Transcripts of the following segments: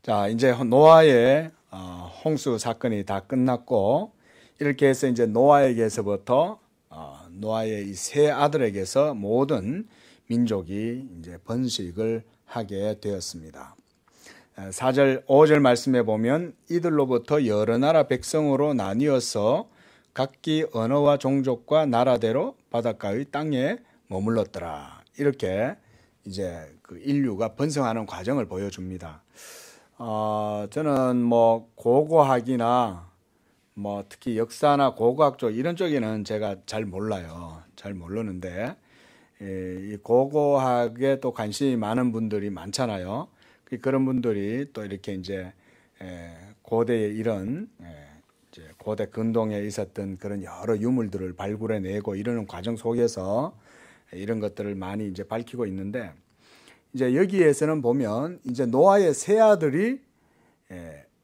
자, 이제 노아의 홍수 사건이 다 끝났고, 이렇게 해서 이제 노아에게서부터 노아의 이 세 아들에게서 모든 민족이 이제 번식을 하게 되었습니다. 4절, 5절 말씀에 보면 이들로부터 여러 나라 백성으로 나뉘어서 각기 언어와 종족과 나라대로 바닷가의 땅에 머물렀더라. 이렇게 이제 그 인류가 번성하는 과정을 보여줍니다. 저는 뭐 고고학이나 뭐 특히 역사나 고고학 쪽 이런 쪽에는 제가 잘 몰라요. 잘 모르는데 이 고고학에 또 관심이 많은 분들이 많잖아요. 그런 분들이 또 이렇게 이제 고대의 이런 이제 고대 근동에 있었던 그런 여러 유물들을 발굴해내고 이러는 과정 속에서 이런 것들을 많이 이제 밝히고 있는데, 이제 여기에서는 보면 이제 노아의 세 아들이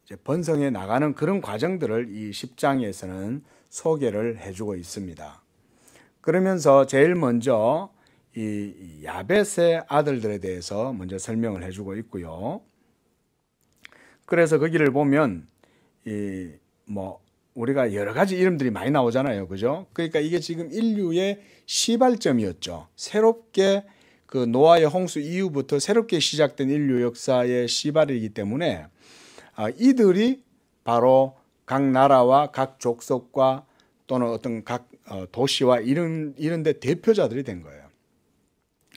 이제 번성해 나가는 그런 과정들을 이 10장에서는 소개를 해주고 있습니다. 그러면서 제일 먼저 이 야벳의 아들들에 대해서 먼저 설명을 해주고 있고요. 그래서 거기를 보면 뭐 우리가 여러 가지 이름들이 많이 나오잖아요, 그죠? 그러니까 이게 지금 인류의 시발점이었죠. 새롭게 그 노아의 홍수 이후부터 새롭게 시작된 인류 역사의 시발이기 때문에 이들이 바로 각 나라와 각 족속과 또는 어떤 각 도시와 이런 데 대표자들이 된 거예요.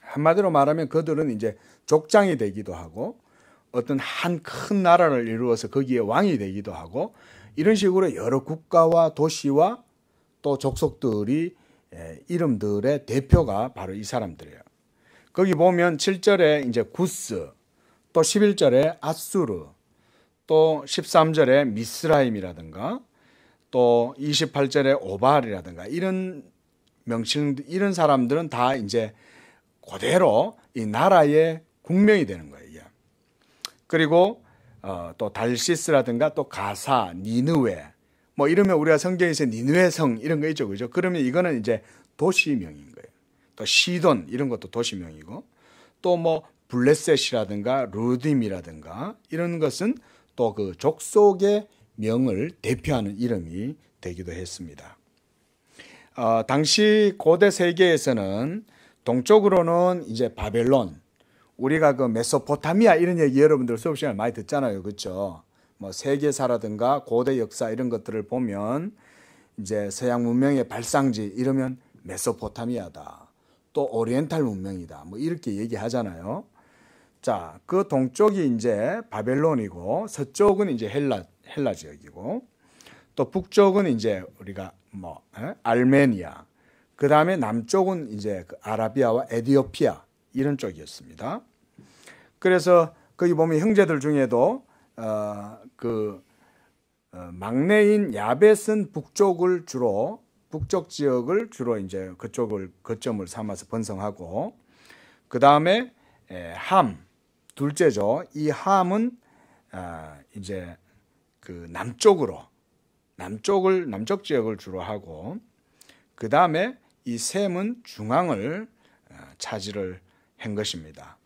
한마디로 말하면 그들은 이제 족장이 되기도 하고 어떤 한 큰 나라를 이루어서 거기에 왕이 되기도 하고 이런 식으로 여러 국가와 도시와 또 족속들이 이름들의 대표가 바로 이 사람들이에요. 거기 보면 7절에 이제 구스, 또 11절에 아수르, 또 13절에 미스라임이라든가 또 28절에 오발이라든가 이런 명칭, 이런 사람들은 다 이제 그대로 이 나라의 국명이 되는 거예요. 그리고 또 달시스라든가 또 가사, 니느웨 뭐 이러면 우리가 성경에서 니느웨 성 이런 거 있죠, 그죠? 그러면 이거는 이제 도시명인 거예요. 또 시돈 이런 것도 도시명이고, 또 뭐 블레셋이라든가 루딤이라든가 이런 것은 또 그 족속의 명을 대표하는 이름이 되기도 했습니다. 당시 고대 세계에서는 동쪽으로는 이제 바벨론, 우리가 그 메소포타미아 이런 얘기 여러분들 수업 시간에 많이 듣잖아요, 그렇죠? 뭐 세계사라든가 고대 역사 이런 것들을 보면 이제 서양 문명의 발상지 이러면 메소포타미아다, 또 오리엔탈 문명이다, 뭐 이렇게 얘기하잖아요. 자, 그 동쪽이 이제 바벨론이고 서쪽은 이제 헬라 지역이고, 또 북쪽은 이제 우리가 뭐 알메니아, 그 다음에 남쪽은 이제 그 아라비아와 에티오피아 이런 쪽이었습니다. 그래서 거기 보면 형제들 중에도 막내인 야벳은 북쪽 지역을 주로 이제 그쪽을 거점을 삼아서 번성하고, 그 다음에 함 둘째죠. 이 함은 이제 그 남쪽 지역을 주로 하고, 그 다음에 이 셈은 중앙을 차지를 한 것입니다.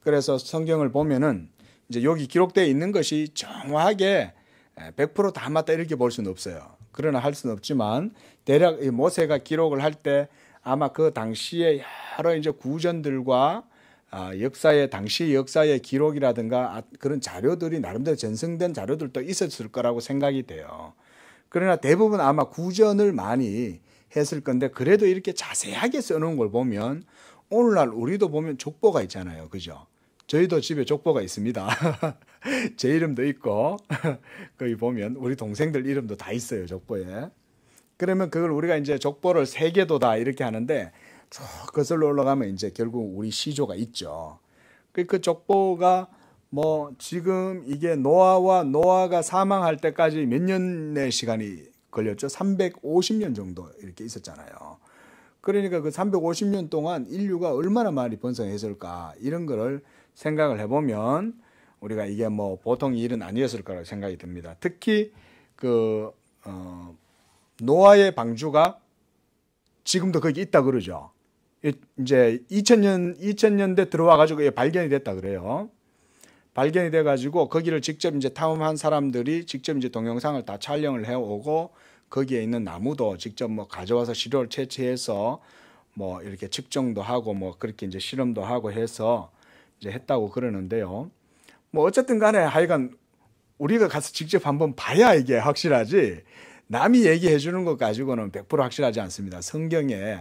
그래서 성경을 보면은 이제 여기 기록되어 있는 것이 정확하게 100% 다 맞다 이렇게 볼 수는 없어요. 그러나 할 수는 없지만 대략 모세가 기록을 할 때 아마 그 당시에 여러 이제 구전들과 당시 역사의 기록이라든가 그런 자료들이 나름대로 전승된 자료들도 있었을 거라고 생각이 돼요. 그러나 대부분 아마 구전을 많이 했을 건데, 그래도 이렇게 자세하게 써놓은 걸 보면 오늘날 우리도 보면 족보가 있잖아요, 그죠? 저희도 집에 족보가 있습니다. 제 이름도 있고 거기 보면 우리 동생들 이름도 다 있어요, 족보에. 그러면 그걸 우리가 이제 족보를 세계도다 이렇게 하는데 쭉 거슬러 올라가면 이제 결국 우리 시조가 있죠. 그 족보가 뭐 지금 이게 노아가 사망할 때까지 몇 년의 시간이 걸렸죠? 350년 정도 이렇게 있었잖아요. 그러니까 그 350년 동안 인류가 얼마나 많이 번성했을까 이런 거를 생각을 해보면 우리가 이게 뭐 보통 일은 아니었을 거라고 생각이 듭니다. 특히 노아의 방주가 지금도 거기 있다 그러죠. 이제 2000년대 들어와 가지고 발견이 됐다 그래요. 발견이 돼가지고 거기를 직접 이제 탐험한 사람들이 직접 이제 동영상을 다 촬영을 해오고 거기에 있는 나무도 직접 뭐 가져와서 시료를 채취해서 뭐 이렇게 측정도 하고 뭐 그렇게 이제 실험도 하고 해서 이제 했다고 그러는데요. 뭐 어쨌든 간에 하여간 우리가 가서 직접 한번 봐야 이게 확실하지 남이 얘기해 주는 것 가지고는 100% 확실하지 않습니다. 성경에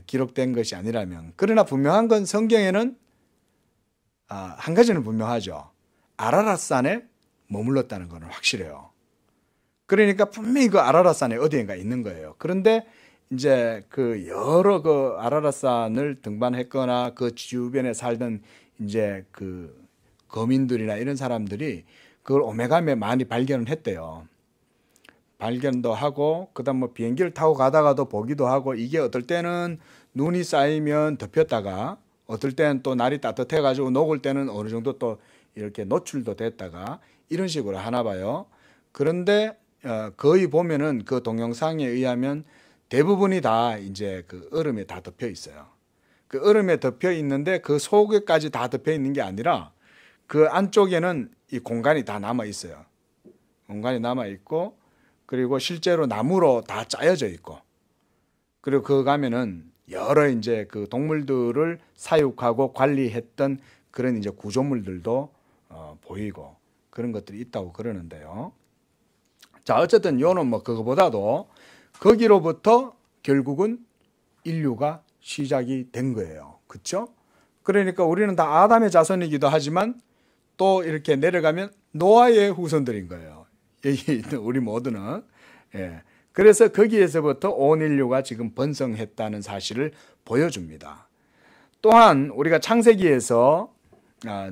기록된 것이 아니라면. 그러나 분명한 건 성경에는 한 가지는 분명하죠. 아라랏산에 머물렀다는 것은 확실해요. 그러니까 분명히 그 아라랏산에 어디인가 있는 거예요. 그런데 이제 그 여러 그 아라랏산을 등반했거나 그 주변에 살던 이제 그 거민들이나 이런 사람들이 그걸 오메감에 많이 발견을 했대요. 발견도 하고 그다음 뭐 비행기를 타고 가다가도 보기도 하고 이게 어떨 때는 눈이 쌓이면 덮였다가 어떨 때는 또 날이 따뜻해 가지고 녹을 때는 어느 정도 또 이렇게 노출도 됐다가 이런 식으로 하나 봐요. 그런데 거의 보면은 그 동영상에 의하면 대부분이 다 이제 그 얼음에 다 덮여 있어요. 그 얼음에 덮여 있는데 그 속에까지 다 덮여 있는 게 아니라 그 안쪽에는 이 공간이 다 남아 있어요. 공간이 남아 있고 그리고 실제로 나무로 다 짜여져 있고 그리고 그 가면은 여러 이제 그 동물들을 사육하고 관리했던 그런 이제 구조물들도 보이고 그런 것들이 있다고 그러는데요. 자, 어쨌든 요는 뭐 그거보다도 거기로부터 결국은 인류가 시작이 된 거예요. 그렇죠? 그러니까 우리는 다 아담의 자손이기도 하지만 또 이렇게 내려가면 노아의 후손들인 거예요. 여기 우리 모두는. 예. 그래서 거기에서부터 온 인류가 지금 번성했다는 사실을 보여줍니다. 또한 우리가 창세기에서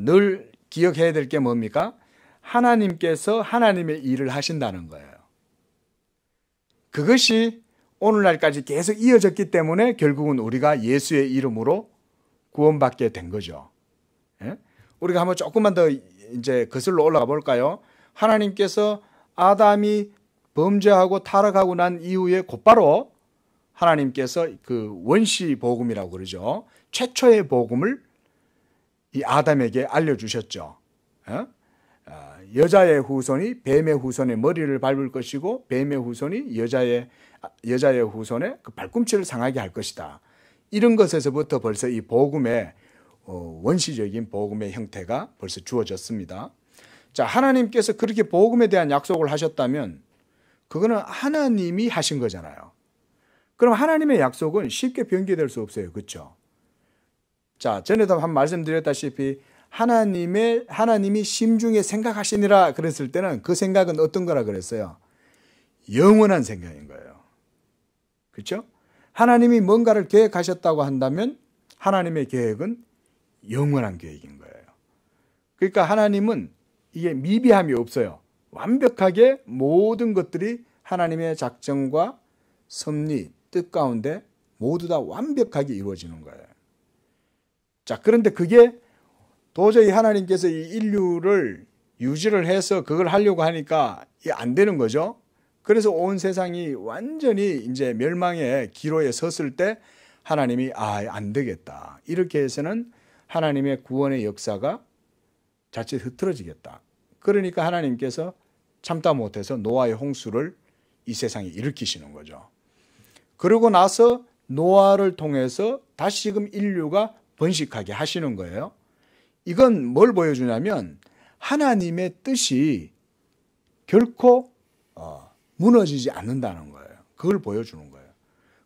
늘 기억해야 될 게 뭡니까? 하나님께서 하나님의 일을 하신다는 거예요. 그것이 오늘날까지 계속 이어졌기 때문에 결국은 우리가 예수의 이름으로 구원받게 된 거죠. 예? 우리가 한번 조금만 더 이제 거슬러 올라가 볼까요? 하나님께서 아담이 범죄하고 타락하고 난 이후에 곧바로 하나님께서 그 원시 복음이라고 그러죠. 최초의 복음을 이 아담에게 알려주셨죠. 여자의 후손이 뱀의 후손의 머리를 밟을 것이고 뱀의 후손이 여자의 후손의 그 발꿈치를 상하게 할 것이다. 이런 것에서부터 벌써 이 복음의 원시적인 복음의 형태가 벌써 주어졌습니다. 자, 하나님께서 그렇게 복음에 대한 약속을 하셨다면 그거는 하나님이 하신 거잖아요. 그럼 하나님의 약속은 쉽게 변개될 수 없어요. 그렇죠? 자, 전에도 한 말씀드렸다시피 하나님이 심중에 생각하시니라 그랬을 때는 그 생각은 어떤 거라 그랬어요? 영원한 생각인 거예요. 그렇죠? 하나님이 뭔가를 계획하셨다고 한다면 하나님의 계획은 영원한 계획인 거예요. 그러니까 하나님은 이게 미비함이 없어요. 완벽하게 모든 것들이 하나님의 작정과 섭리, 뜻 가운데 모두 다 완벽하게 이루어지는 거예요. 자, 그런데 그게 도저히 하나님께서 이 인류를 유지를 해서 그걸 하려고 하니까 이게 안 되는 거죠. 그래서 온 세상이 완전히 이제 멸망의 기로에 섰을 때 하나님이 안 되겠다. 이렇게 해서는 하나님의 구원의 역사가 자칫 흐트러지겠다. 그러니까 하나님께서 참다 못해서 노아의 홍수를 이 세상에 일으키시는 거죠. 그러고 나서 노아를 통해서 다시금 인류가 번식하게 하시는 거예요. 이건 뭘 보여주냐면 하나님의 뜻이 결코 무너지지 않는다는 거예요. 그걸 보여주는 거예요.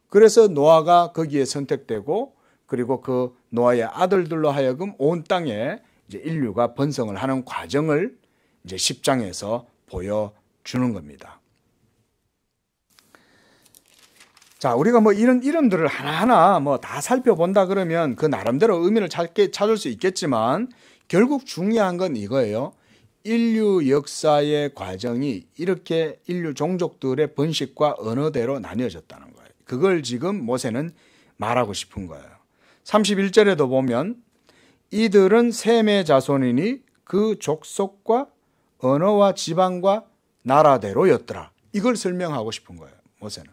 그래서 노아가 거기에 선택되고 그리고 그 노아의 아들들로 하여금 온 땅에 이제 인류가 번성을 하는 과정을 이제 10장에서 보여주는 겁니다. 자, 우리가 뭐 이런 이름들을 하나하나 뭐 다 살펴본다 그러면 그 나름대로 의미를 찾을 수 있겠지만 결국 중요한 건 이거예요. 인류 역사의 과정이 이렇게 인류 종족들의 번식과 언어대로 나뉘어졌다는 거예요. 그걸 지금 모세는 말하고 싶은 거예요. 31절에도 보면 이들은 셈의 자손이니 그 족속과 언어와 지방과 나라대로였더라. 이걸 설명하고 싶은 거예요. 모세는.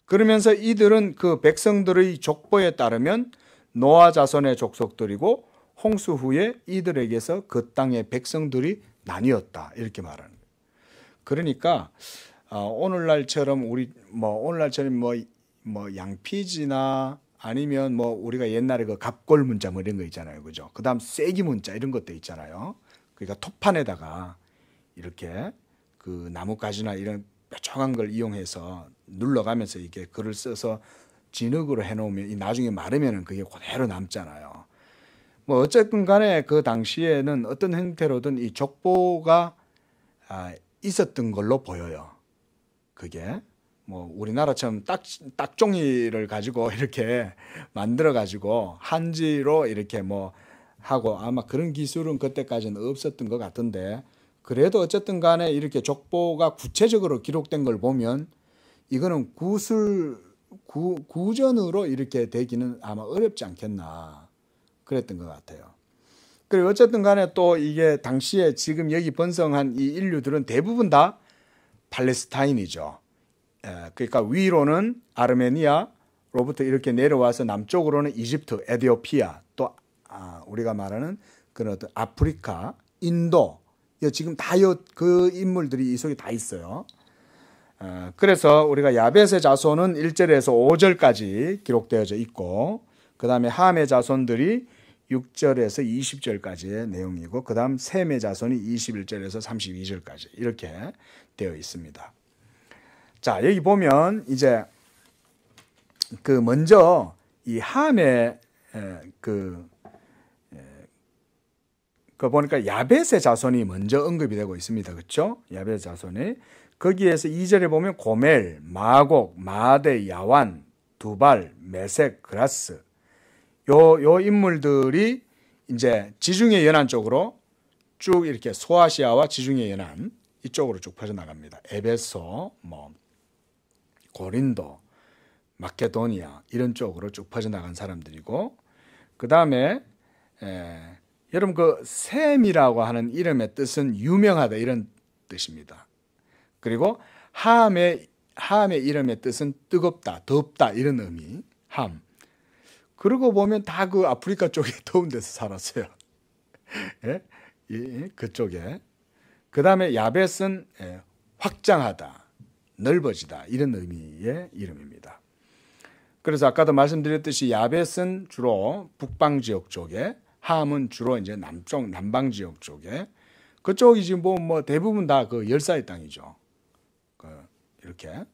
그러면서 이들은 그 백성들의 족보에 따르면 노아 자손의 족속들이고 홍수 후에 이들에게서 그 땅의 백성들이 나뉘었다 이렇게 말하는 거예요. 그러니까 오늘날처럼 양피지나 아니면 우리가 옛날에 그 갑골 문자 이런 거 있잖아요, 그죠? 그다음 쐐기 문자 이런 것도 있잖아요. 그러니까 토판에다가 이렇게 그 나뭇가지나 이런 뾰족한 걸 이용해서 눌러가면서 이게 글을 써서 진흙으로 해놓으면 나중에 마르면은 그게 그대로 남잖아요. 어쨌든 간에 그 당시에는 어떤 형태로든 이 족보가 있었던 걸로 보여요. 그게 우리나라처럼 딱종이를 가지고 이렇게 만들어 가지고 한지로 이렇게 하고 아마 그런 기술은 그때까지는 없었던 것 같은데, 그래도 어쨌든 간에 이렇게 족보가 구체적으로 기록된 걸 보면 이거는 구전으로 이렇게 되기는 아마 어렵지 않겠나 그랬던 것 같아요. 그리고 어쨌든 간에 또 이게 당시에 지금 여기 번성한 이 인류들은 대부분 다 팔레스타인이죠. 그러니까 위로는 아르메니아로부터 이렇게 내려와서 남쪽으로는 이집트, 에티오피아, 또 우리가 말하는 그런 어떤 아프리카, 인도, 지금 다 그 인물들이 이 속에 다 있어요. 그래서 우리가 야벳의 자손은 1절에서 5절까지 기록되어져 있고, 그 다음에 함의 자손들이 6절에서 20절까지의 내용이고, 그 다음 셈의 자손이 21절에서 32절까지 이렇게 되어 있습니다. 자, 여기 보면 이제 먼저 이 함의 보니까 야벳의 자손이 먼저 언급이 되고 있습니다. 그렇죠? 야벳의 자손이 거기에서 2절에 보면 고멜, 마곡, 마대, 야완, 두발, 메색, 그라스 요 인물들이 이제 지중해 연안 쪽으로 쭉 이렇게 소아시아와 지중해 연안 이쪽으로 쭉 퍼져나갑니다. 에베소, 고린도, 마케도니아 이런 쪽으로 쭉 퍼져나간 사람들이고, 그 다음에 여러분 그 셈이라고 하는 이름의 뜻은 유명하다 이런 뜻입니다. 그리고 함의 이름의 뜻은 뜨겁다, 덥다 이런 의미. 함. 그러고 보면 다 그 아프리카 쪽에 더운 데서 살았어요. 예? 그쪽에. 그 다음에 야벳은 확장하다, 넓어지다 이런 의미의 이름입니다. 그래서 아까도 말씀드렸듯이 야벳은 주로 북방 지역 쪽에, 함은 주로 이제 남방 지역 쪽에, 그쪽이 지금 대부분 다 그 열사의 땅이죠. 이렇게.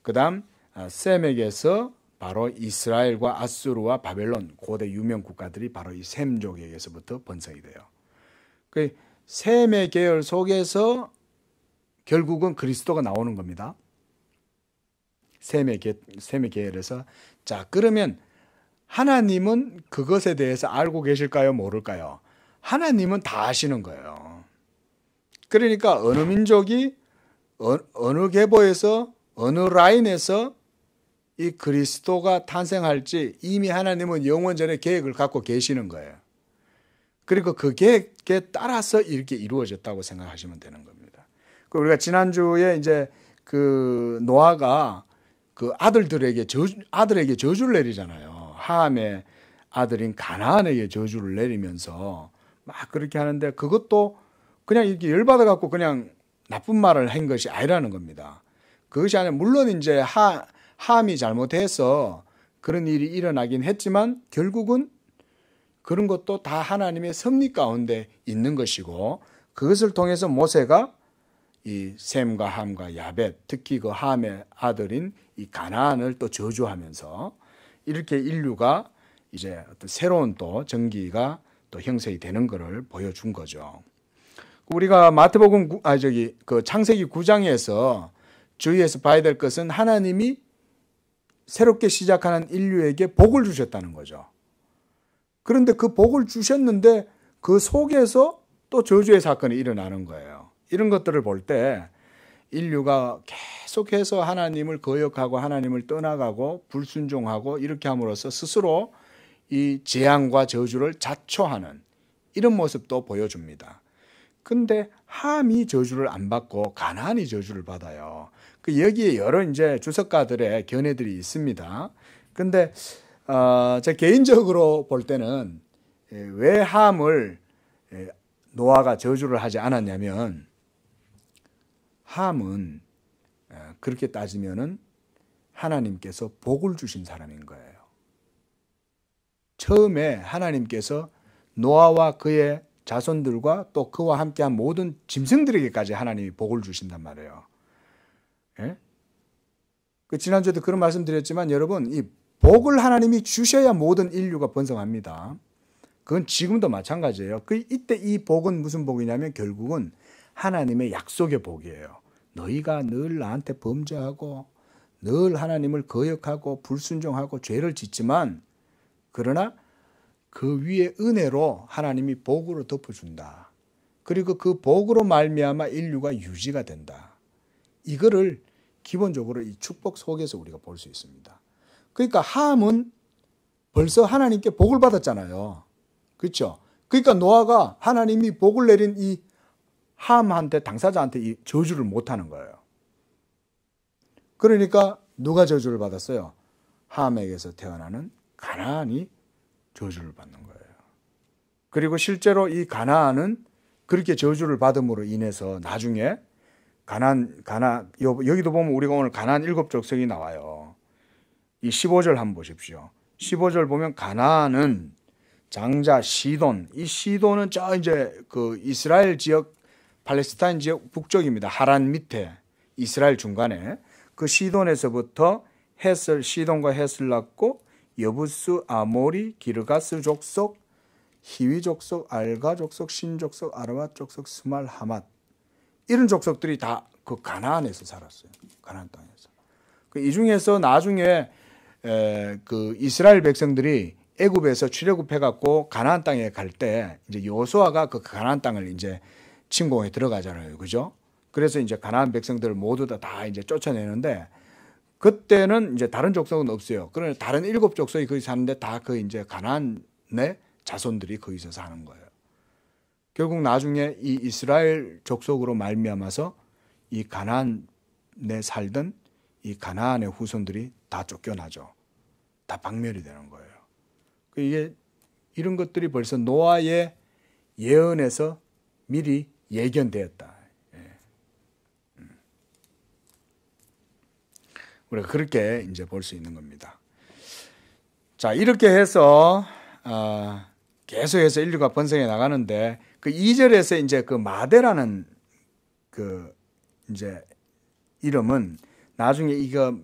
그다음 셈에게서 바로 이스라엘과 아수르와 바벨론 고대 유명 국가들이 바로 이 셈족에게서부터 번성이 돼요. 그 셈의 계열 속에서 결국은 그리스도가 나오는 겁니다. 셈의 계열에서. 자, 그러면 하나님은 그것에 대해서 알고 계실까요? 모를까요? 하나님은 다 아시는 거예요. 그러니까 어느 민족이 어느 계보에서 어느 라인에서 이 그리스도가 탄생할지 이미 하나님은 영원 전에 계획을 갖고 계시는 거예요. 그리고 그 계획에 따라서 이렇게 이루어졌다고 생각하시면 되는 겁니다. 우리가 지난주에 이제 그 노아가 그 아들에게 저주를 내리잖아요. 함의 아들인 가나안에게 저주를 내리면서 막 그렇게 하는데, 그것도 그냥 이렇게 열받아 갖고 그냥 나쁜 말을 한 것이 아니라는 겁니다. 그것이 아니라 물론 이제 함이 잘못해서 그런 일이 일어나긴 했지만 결국은 그런 것도 다 하나님의 섭리 가운데 있는 것이고, 그것을 통해서 모세가 이 셈과 함과 야벳, 특히 그 함의 아들인 이 가나안을 또 저주하면서 이렇게 인류가 이제 어떤 새로운 또 전기가 또 형성이 되는 것을 보여준 거죠. 우리가 마태복음 그 창세기 9장에서 주의해서 봐야 될 것은 하나님이 새롭게 시작하는 인류에게 복을 주셨다는 거죠. 그런데 그 복을 주셨는데 그 속에서 또 저주의 사건이 일어나는 거예요. 이런 것들을 볼 때 인류가 계속해서 하나님을 거역하고 하나님을 떠나가고 불순종하고 이렇게 함으로써 스스로 이 재앙과 저주를 자초하는 이런 모습도 보여줍니다. 근데 함이 저주를 안 받고 가나안이 저주를 받아요. 여기에 여러 이제 주석가들의 견해들이 있습니다. 근데 제 개인적으로 볼 때는 왜 함을 노아가 저주를 하지 않았냐면 함은 그렇게 따지면은 하나님께서 복을 주신 사람인 거예요. 처음에 하나님께서 노아와 그의 자손들과 또 그와 함께한 모든 짐승들에게까지 하나님이 복을 주신단 말이에요. 예? 지난주에도 그런 말씀 드렸지만 여러분, 이 복을 하나님이 주셔야 모든 인류가 번성합니다. 그건 지금도 마찬가지예요. 이때 이 복은 무슨 복이냐면 결국은 하나님의 약속의 복이에요. 너희가 늘 나한테 범죄하고 늘 하나님을 거역하고 불순종하고 죄를 짓지만 그러나 그 위에 은혜로 하나님이 복으로 덮어준다. 그리고 그 복으로 말미암아 인류가 유지가 된다. 이거를 기본적으로 이 축복 속에서 우리가 볼 수 있습니다. 그러니까 함은 벌써 하나님께 복을 받았잖아요. 그렇죠? 그러니까 노아가 하나님이 복을 내린 이 함한테, 당사자한테 이 저주를 못하는 거예요. 그러니까 누가 저주를 받았어요? 함에게서 태어나는 가나안이 저주를 받는 거예요. 그리고 실제로 이 가나안은 그렇게 저주를 받음으로 인해서 나중에 여기도 보면 우리가 오늘 가나안 7족속이 나와요. 이 15절 한번 보십시오. 15절 보면 가나안은 장자 시돈, 이 시돈은 저 이제 그 이스라엘 지역, 팔레스타인 지역 북쪽입니다. 하란 밑에 이스라엘 중간에 그 시돈에서부터 시돈과 헷을 낳고 여부스, 아모리, 기르가스 족속, 히위 족속, 알가 족속, 신 족속, 아르와 족속, 스말, 하맛, 이런 족속들이 다 그 가나안에서 살았어요. 가나안 땅에서. 이 중에서 나중에 그 이스라엘 백성들이 애굽에서 출애굽해 갖고 가나안 땅에 갈 때 이제 여호수아가 그 가나안 땅을 이제 침공에 들어가잖아요. 그죠? 그래서 이제 가나안 백성들을 모두 다 이제 쫓아내는데 그때는 이제 다른 족속은 없어요. 그러나 다른 7족속이 거기 사는데 다 그 이제 가나안의 자손들이 거기서 사는 거예요. 결국 나중에 이 이스라엘 족속으로 말미암아서 이 가나안에 살던 이 가나안의 후손들이 다 쫓겨나죠. 다 박멸이 되는 거예요. 이게 이런 것들이 벌써 노아의 예언에서 미리 예견되었다. 우리가 그렇게 이제 볼 수 있는 겁니다. 자, 이렇게 해서 계속해서 인류가 번성해 나가는데 그 2절에서 이제 그 마대라는 그 이제 이름은 나중에 이거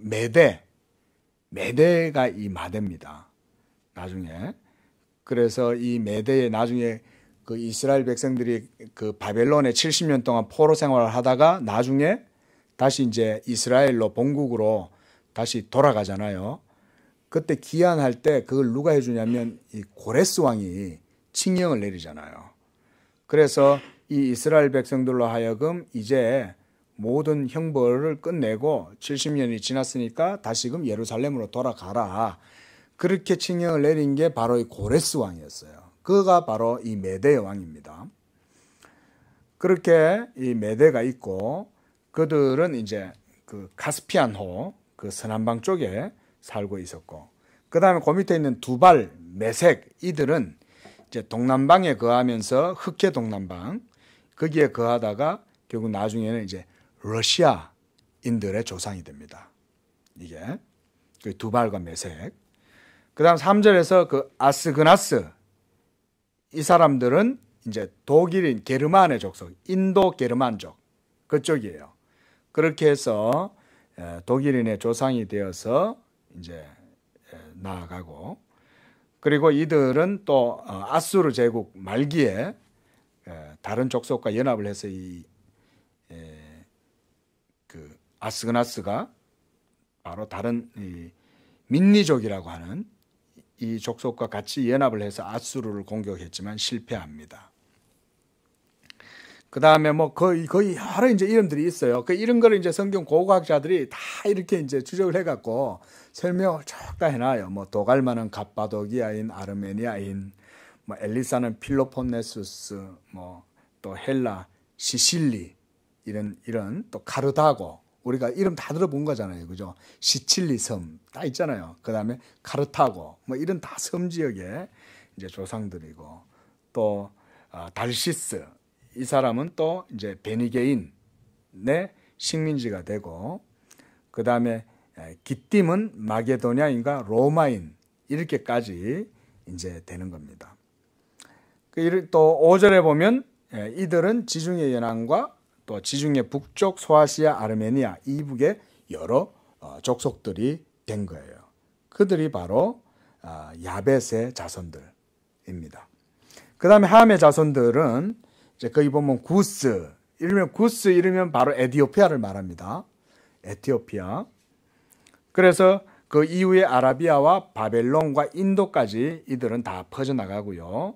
메대가 이 마대입니다. 나중에. 그래서 이 메대에 나중에 그 이스라엘 백성들이 그 바벨론에 70년 동안 포로 생활을 하다가 나중에 다시 이제 이스라엘로 본국으로 다시 돌아가잖아요. 그때 귀환할 때 그걸 누가 해주냐면 이 고레스 왕이 칙령을 내리잖아요. 그래서 이 이스라엘 백성들로 하여금 이제 모든 형벌을 끝내고 70년이 지났으니까 다시금 예루살렘으로 돌아가라. 그렇게 칙령을 내린 게 바로 이 고레스 왕이었어요. 그가 바로 이 메대 왕입니다. 그렇게 이 메대가 있고 그들은 이제 그 카스피안호 그 서남방 쪽에 살고 있었고 그 다음에 그 밑에 있는 두발, 메색 이들은 이제 동남방에 거하면서 흑해 동남방 거기에 거하다가 결국 나중에는 이제 러시아인들의 조상이 됩니다. 이게 그 두발과 메색. 그 다음 3절에서 그 아스그나스 이 사람들은 이제 독일인 게르만의 족속, 인도 게르만족 그쪽이에요. 그렇게 해서 독일인의 조상이 되어서 이제 나아가고 그리고 이들은 또 아수르 제국 말기에 다른 족속과 연합을 해서 그 아스그나스가 바로 다른 이 민니족이라고 하는 이 족속과 같이 연합을 해서 아수르를 공격했지만 실패합니다. 그 다음에 뭐 거의 여러 이제 이름들이 있어요. 그 이런 거를 이제 성경 고고학자들이 다 이렇게 이제 추적을 해갖고 설명을 쭉 다 해놔요. 뭐 도갈마는 갑바도기아인, 아르메니아인, 뭐 엘리사는 필로폰네수스, 뭐 또 헬라, 시실리 이런 또 카르다고 우리가 이름 다 들어본 거잖아요, 그죠? 시칠리 섬 다 있잖아요. 그 다음에 카르타고 뭐 이런 다 섬 지역에 이제 조상들이고, 또 달시스, 이 사람은 또 이제 베니게인의 식민지가 되고, 그 다음에 기띔은 마게도냐인과 로마인, 이렇게까지 이제 되는 겁니다. 또 5절에 보면 이들은 지중해 연안과 또 지중해 북쪽 소아시아, 아르메니아 이북의 여러 족속들이 된 거예요. 그들이 바로 야벳의 자손들입니다. 그 다음에 함의 자손들은 이제 거기 보면 구스, 이러면 바로 에티오피아를 말합니다. 에티오피아. 그래서 그 이후에 아라비아와 바벨론과 인도까지 이들은 다 퍼져나가고요.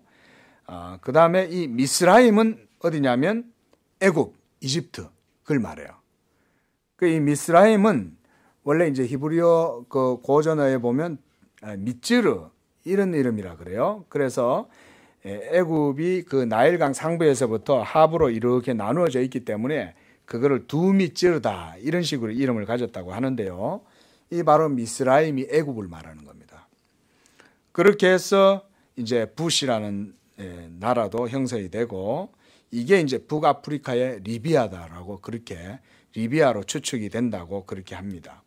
그 다음에 이 미스라임은 어디냐면 애굽, 이집트, 그걸 말해요. 이 미스라임은 원래 이제 히브리어 그 고전어에 보면 미츠르, 이런 이름이라 그래요. 그래서 애굽이 그 나일강 상부에서부터 하부로 이렇게 나누어져 있기 때문에 그거를 두 미츠르다, 이런 식으로 이름을 가졌다고 하는데요. 이 바로 미스라임이 애굽을 말하는 겁니다. 그렇게 해서 이제 붓이라는 나라도 형성이 되고, 이게 이제 북아프리카의 리비아다라고, 그렇게 리비아로 추측이 된다고 그렇게 합니다.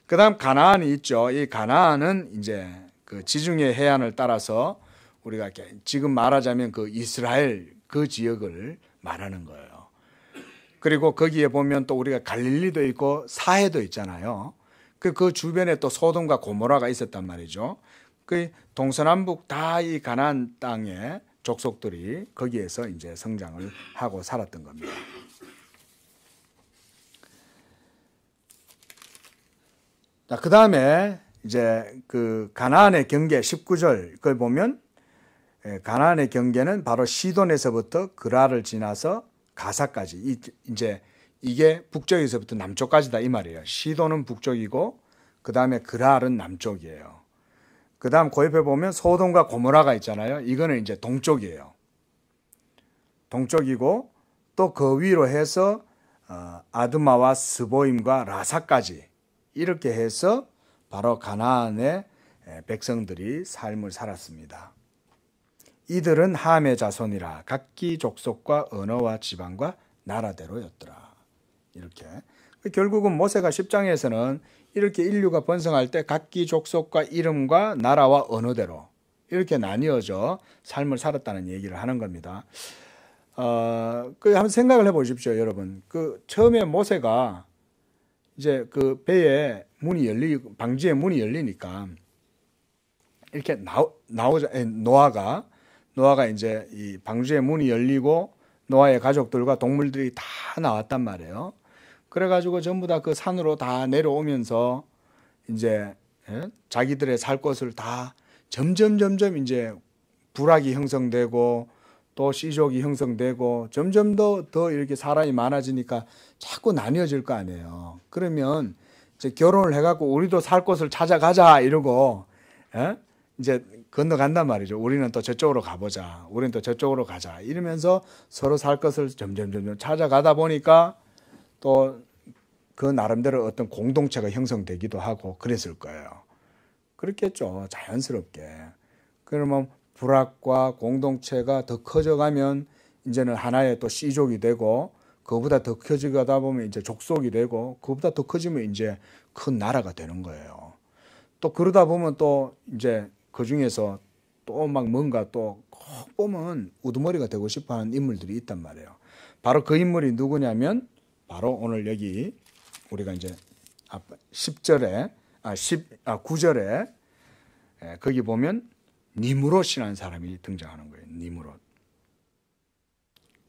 그 다음 가나안이 있죠. 이 가나안은 이제 그 지중해 해안을 따라서 우리가 지금 말하자면 그 이스라엘 그 지역을 말하는 거예요. 그리고 거기에 보면 또 우리가 갈릴리도 있고 사해도 있잖아요. 그 주변에 또 소돔과 고모라가 있었단 말이죠. 그 동서남북 다 이 가나안 땅의 족속들이 거기에서 이제 성장을 하고 살았던 겁니다. 자, 그 다음에 이제 그 가나안의 경계 19절 그걸 보면 가나안의 경계는 바로 시돈에서부터 그라를 지나서 가사까지, 이제 이게 북쪽에서부터 남쪽까지다 이 말이에요. 시돈은 북쪽이고 그 다음에 그랄은 남쪽이에요. 그 다음 그 옆에 보면 소돔과 고모라가 있잖아요. 이거는 이제 동쪽이에요. 동쪽이고 또 그 위로 해서 아드마와 스보임과 라사까지, 이렇게 해서 바로 가나안의 백성들이 삶을 살았습니다. 이들은 함의 자손이라 각기 족속과 언어와 지방과 나라대로였더라. 이렇게 결국은 모세가 10장에서는 이렇게 인류가 번성할 때 각기 족속과 이름과 나라와 언어대로 이렇게 나뉘어져 삶을 살았다는 얘기를 하는 겁니다. 한번 생각을 해보십시오, 여러분. 처음에 모세가 이제 그 배에 문이 열리고 방주에 문이 열리니까 이렇게 나오자. 노아가 이제 이 방주에 문이 열리고 노아의 가족들과 동물들이 다 나왔단 말이에요. 그래가지고 전부 다 그 산으로 다 내려오면서 이제 자기들의 살 곳을 다 점점 이제 부락이 형성되고 또 씨족이 형성되고 점점 더 이렇게 사람이 많아지니까 자꾸 나뉘어질 거 아니에요. 그러면 이제 결혼을 해갖고 우리도 살 곳을 찾아가자 이러고 이제 건너간단 말이죠. 우리는 또 저쪽으로 가보자. 우리는 또 저쪽으로 가자. 이러면서 서로 살 것을 점점 찾아가다 보니까 또 그 나름대로 어떤 공동체가 형성되기도 하고 그랬을 거예요. 그렇겠죠. 자연스럽게. 그러면 부락과 공동체가 더 커져가면 이제는 하나의 또 씨족이 되고, 그거보다 더 커지다 보면 이제 족속이 되고, 그거보다 더 커지면 이제 큰 나라가 되는 거예요. 또 그러다 보면 또 이제 그 중에서 또 막 뭔가 또 꼭 보면 우두머리가 되고 싶어 하는 인물들이 있단 말이에요. 바로 그 인물이 누구냐면 바로 오늘 여기 우리가 이제 9절에 거기 보면 니므롯이라는 사람이 등장하는 거예요. 니므롯.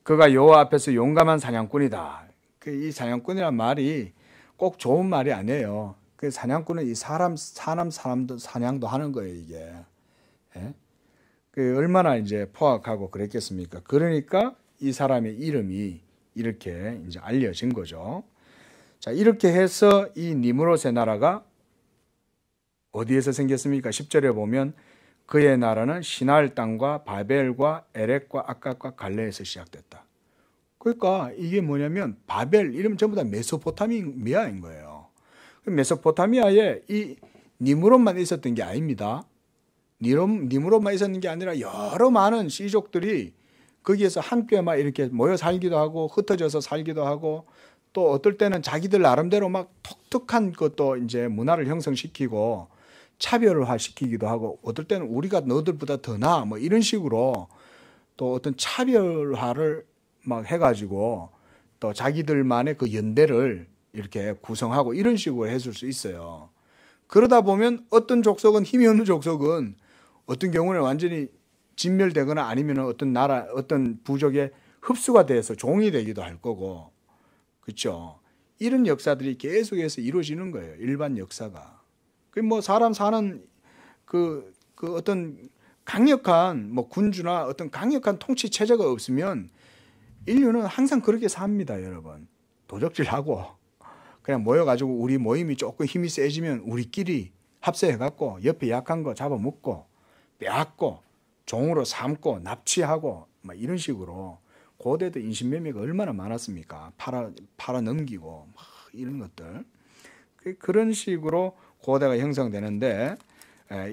그가 여호와 앞에서 용감한 사냥꾼이다. 이 사냥꾼이란 말이 꼭 좋은 말이 아니에요. 그 사냥꾼은 이 사람도 사냥도 하는 거예요, 이게. 얼마나 이제 포악하고 그랬겠습니까? 그러니까 이 사람의 이름이 이렇게 이제 알려진 거죠. 자, 이렇게 해서 이 니므롯의 나라가 어디에서 생겼습니까? 10절에 보면 그의 나라는 시날 땅과 바벨과 에렉과 아깝과 갈레에서 시작됐다. 그러니까 이게 뭐냐면 바벨 이러면 전부 다 메소포타미아인 거예요. 메소포타미아에 이 니므롯만 있었던 게 아닙니다. 니무롯만 있었는 게 아니라 여러 많은 씨족들이 거기에서 함께 막 이렇게 모여 살기도 하고 흩어져서 살기도 하고 또 어떨 때는 자기들 나름대로 막 독특한 것도 이제 문화를 형성시키고 차별화 시키기도 하고 어떨 때는 우리가 너들보다 더 나아 뭐 이런 식으로 또 어떤 차별화를 막 해가지고 또 자기들만의 그 연대를 이렇게 구성하고 이런 식으로 해줄 수 있어요. 그러다 보면 어떤 족속은 힘이 없는 족속은 어떤 경우는 완전히 진멸되거나 아니면 어떤 나라, 어떤 부족의 흡수가 돼서 종이 되기도 할 거고, 그렇죠? 이런 역사들이 계속해서 이루어지는 거예요. 일반 역사가. 그 뭐 사람 사는 그 어떤 강력한 뭐 군주나 어떤 강력한 통치 체제가 없으면 인류는 항상 그렇게 삽니다, 여러분. 도적질하고 그냥 모여가지고 우리 모임이 조금 힘이 세지면 우리끼리 합세해갖고 옆에 약한 거 잡아먹고 빼앗고 종으로 삼고 납치하고 막 이런 식으로 고대도 인신매매가 얼마나 많았습니까? 팔아 넘기고 막 이런 것들. 그런 식으로 고대가 형성되는데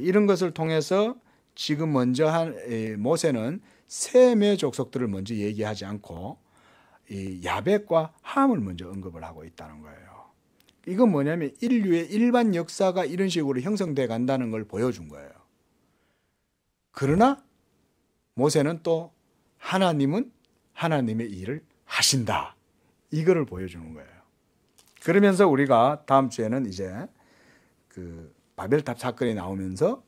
이런 것을 통해서 지금 먼저 한 모세는 셈의 족속들을 먼저 얘기하지 않고 이 야벳과 함을 먼저 언급을 하고 있다는 거예요. 이건 뭐냐면 인류의 일반 역사가 이런 식으로 형성돼 간다는 걸 보여준 거예요. 그러나 모세는 또 하나님은 하나님의 일을 하신다. 이거를 보여주는 거예요. 그러면서 우리가 다음 주에는 이제 그 바벨탑 사건이 나오면서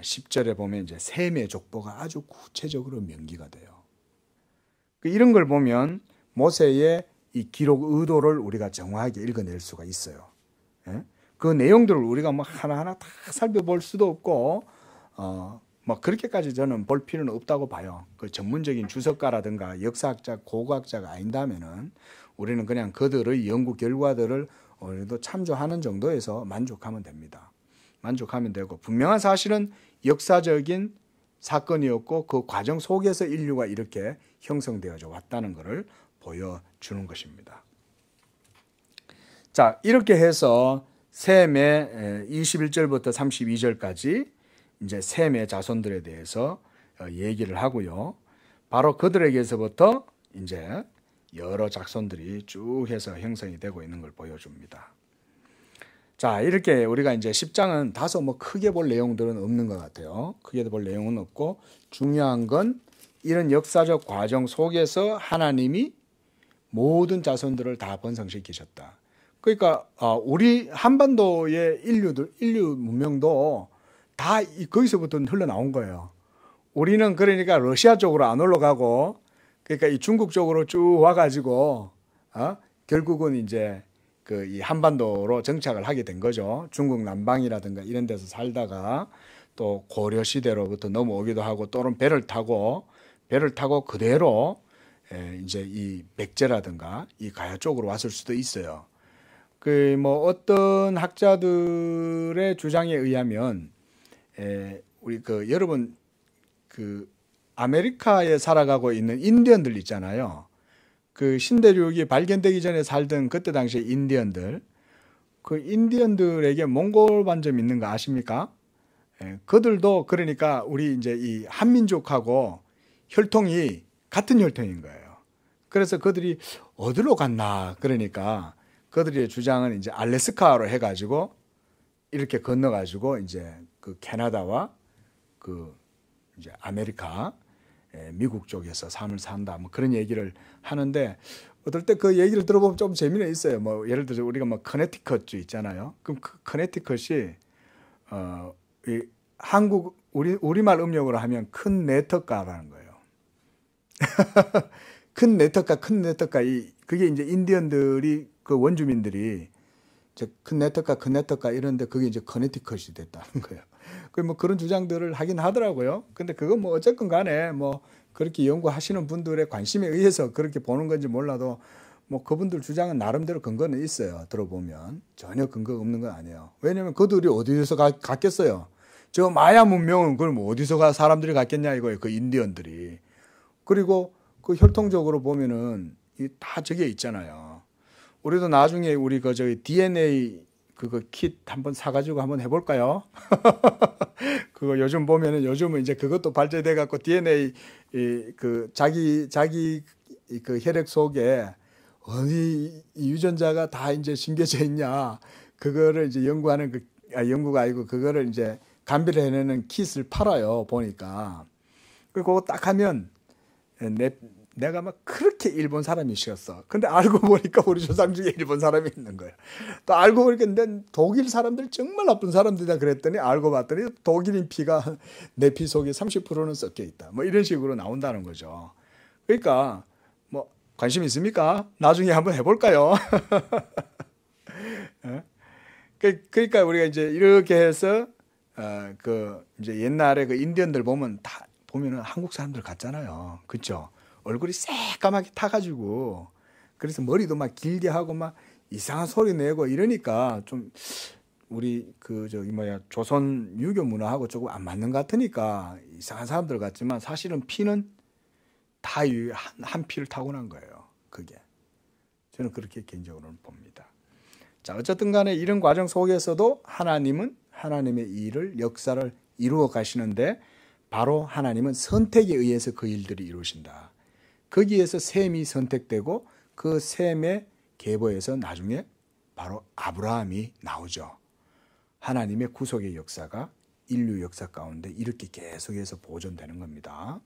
10절에 보면 이제 셈의 족보가 아주 구체적으로 명기가 돼요. 이런 걸 보면 모세의 이 기록 의도를 우리가 정확하게 읽어낼 수가 있어요. 그 내용들을 우리가 뭐 하나하나 다 살펴볼 수도 없고, 뭐 그렇게까지 저는 볼 필요는 없다고 봐요. 그 전문적인 주석가라든가 역사학자, 고고학자가 아닌다면은 우리는 그냥 그들의 연구 결과들을 우리도 참조하는 정도에서 만족하면 됩니다. 만족하면 되고, 분명한 사실은 역사적인 사건이었고 그 과정 속에서 인류가 이렇게 형성되어져 왔다는 것을 보여주는 것입니다. 자, 이렇게 해서 셈의 21절부터 32절까지 이제 셈의 자손들에 대해서 얘기를 하고요. 바로 그들에게서부터 이제 여러 자손들이 쭉 해서 형성이 되고 있는 걸 보여줍니다. 자, 이렇게 우리가 이제 10장은 다소 뭐 크게 볼 내용들은 없는 것 같아요. 크게 볼 내용은 없고, 중요한 건 이런 역사적 과정 속에서 하나님이 모든 자손들을 다 번성시키셨다. 그러니까 우리 한반도의 인류 문명도 다 거기서부터 흘러나온 거예요. 우리는 그러니까 러시아 쪽으로 안 올라가고, 그러니까 이 중국 쪽으로 쭉 와가지고 결국은 이제 그 이 한반도로 정착을 하게 된 거죠. 중국 남방이라든가 이런 데서 살다가 또 고려 시대로부터 넘어오기도 하고, 또는 배를 타고 그대로 이제 이 백제라든가 이 가야 쪽으로 왔을 수도 있어요. 그 뭐 어떤 학자들의 주장에 의하면 우리 그 여러분 그 아메리카에 살아가고 있는 인디언들 있잖아요. 그 신대륙이 발견되기 전에 살던 그때 당시에 인디언들, 그 인디언들에게 몽골 반점 있는 거 아십니까? 그들도 그러니까 우리 이제 이 한민족하고 혈통이 같은 혈통인 거예요. 그래서 그들이 어디로 갔나, 그러니까 그들의 주장은 이제 알래스카로 해가지고 이렇게 건너가지고 이제 그 캐나다와 그 이제 아메리카, 미국 쪽에서 삶을 산다, 뭐 그런 얘기를 하는데, 어떨 때 그 얘기를 들어보면 좀 재미는 있어요. 뭐 예를 들어서 우리가 뭐 커네티컷주 있잖아요. 그럼 그 커네티컷이 이 한국 우리말 음력으로 하면 큰 네터가라는 거예요. 큰 네터가 그게 이제 인디언들이 그 원주민들이 이제 큰 네터가 이런데 그게 이제 커네티컷이 됐다는 거예요. 그 뭐 그런 주장들을 하긴 하더라고요. 근데 그건 뭐 어쨌건 간에 뭐 그렇게 연구하시는 분들의 관심에 의해서 그렇게 보는 건지 몰라도 뭐 그분들 주장은 나름대로 근거는 있어요. 들어보면 전혀 근거가 없는 건 아니에요. 왜냐면 그들이 어디서 갔겠어요. 저 마야 문명은 그걸 뭐 어디서 사람들이 갔겠냐 이거예요. 그 인디언들이. 그리고 그 혈통적으로 보면은 다 저게 있잖아요. 우리도 나중에 우리 그 저기 DNA 그거 킷 한번 사가지고 한번 해볼까요? 그거 요즘 보면은 요즘은 이제 그것도 발전돼 갖고 DNA 그 자기 그 혈액 속에 어디 이 유전자가 다 이제 심겨져 있냐 그거를 이제 연구하는 연구가 아니고 그거를 이제 감비를 해내는 킷을 팔아요 보니까. 그리고 그거 딱 하면 내가 막 그렇게 일본 사람이셨어. 근데 알고 보니까 우리 조상 중에 일본 사람이 있는 거야. 또 알고 보니까 독일 사람들 정말 나쁜 사람들이다 그랬더니 알고 봤더니 독일인 피가 내 피 속에 30%는 섞여 있다. 뭐 이런 식으로 나온다는 거죠. 그러니까 뭐 관심 있습니까? 나중에 한번 해볼까요? 그러니까 우리가 이제 이렇게 해서 그 이제 옛날에 그 인디언들 보면 다 보면은 한국 사람들 같잖아요. 그렇죠? 얼굴이 새까맣게 타가지고 그래서 머리도 막 길게 하고 막 이상한 소리 내고 이러니까 좀 우리 그 저기 뭐야 조선 유교 문화하고 조금 안 맞는 것 같으니까 이상한 사람들 같지만 사실은 피는 다 한 피를 타고난 거예요. 그게 저는 그렇게 개인적으로는 봅니다. 자, 어쨌든 간에 이런 과정 속에서도 하나님은 하나님의 일을 역사를 이루어 가시는데 바로 하나님은 선택에 의해서 그 일들을 이루신다. 거기에서 셈이 선택되고 그 셈의 계보에서 나중에 바로 아브라함이 나오죠. 하나님의 구속의 역사가 인류 역사 가운데 이렇게 계속해서 보존되는 겁니다.